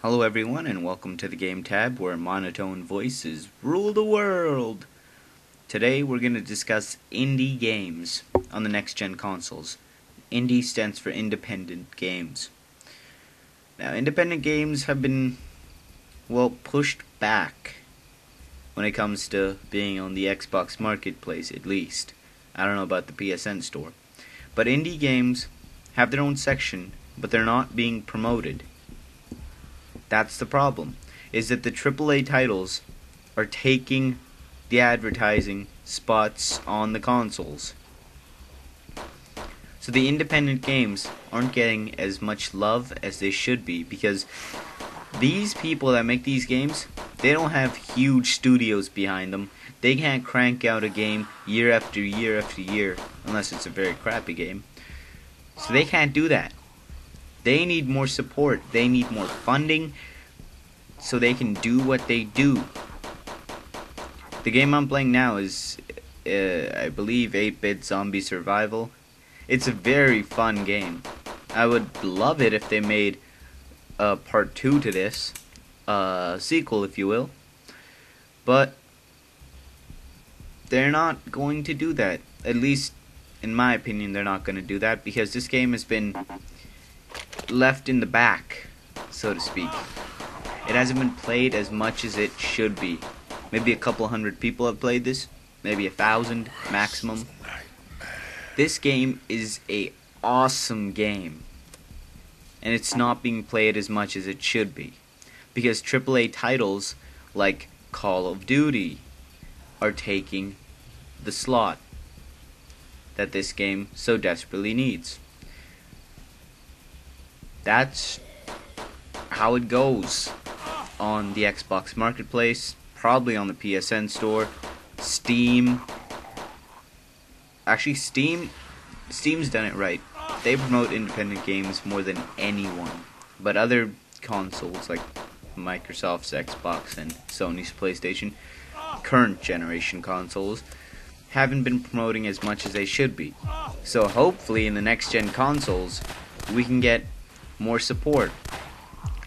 Hello everyone and welcome to the Game tab where monotone voices rule the world. Today we're going to discuss indie games on the next gen consoles. Indie stands for independent games. Now independent games have been, pushed back when it comes to being on the Xbox marketplace at least. I don't know about the PSN store. But indie games have their own section, but they're not being promoted. That's the problem, is that the AAA titles are taking the advertising spots on the consoles. So the independent games aren't getting as much love as they should be, because these people that make these games, they don't have huge studios behind them. They can't crank out a game year after year after year, unless it's a very crappy game. So they can't do that. They need more support. They need more funding so they can do what they do. The game I'm playing now is, I believe, 8-Bit Zombie Survival. It's a very fun game. I would love it if they made a part 2 to this, sequel if you will. But they're not going to do that. At least, in my opinion, they're not going to do that, because this game has been left in the back, so to speak. It hasn't been played as much as it should be. Maybe a couple hundred people have played this, maybe 1,000 maximum. This game is a awesome game, and it's not being played as much as it should be, because AAA titles like Call of Duty are taking the slot that this game so desperately needs. That's how it goes on the Xbox Marketplace, probably on the PSN store, Steam. Actually, Steam's done it right. They promote independent games more than anyone. But other consoles like Microsoft's Xbox and Sony's PlayStation, current generation consoles, haven't been promoting as much as they should be. So hopefully in the next gen consoles we can get more support,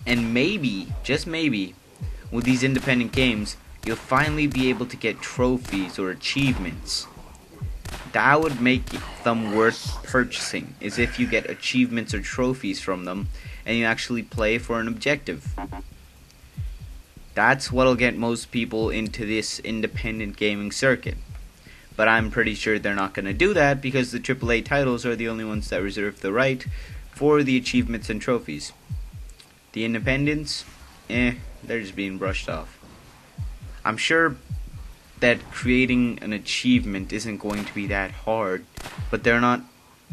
and maybe, just maybe, with these independent games you'll finally be able to get trophies or achievements. That would make them worth purchasing, is if you get achievements or trophies from them and you actually play for an objective. That's what'll get most people into this independent gaming circuit. But I'm pretty sure they're not going to do that, because the AAA titles are the only ones that reserve the right for the achievements and trophies. The independents, they're just being brushed off. I'm sure that creating an achievement isn't going to be that hard, but they're not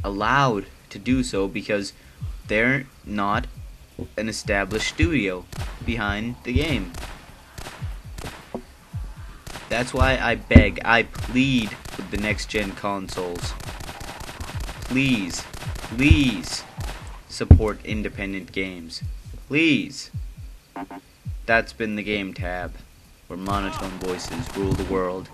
allowed to do so because they're not an established studio behind the game. That's why I beg, I plead with the next gen consoles. Please, please support independent games. Please. That's been the Game tab, where monotone voices rule the world.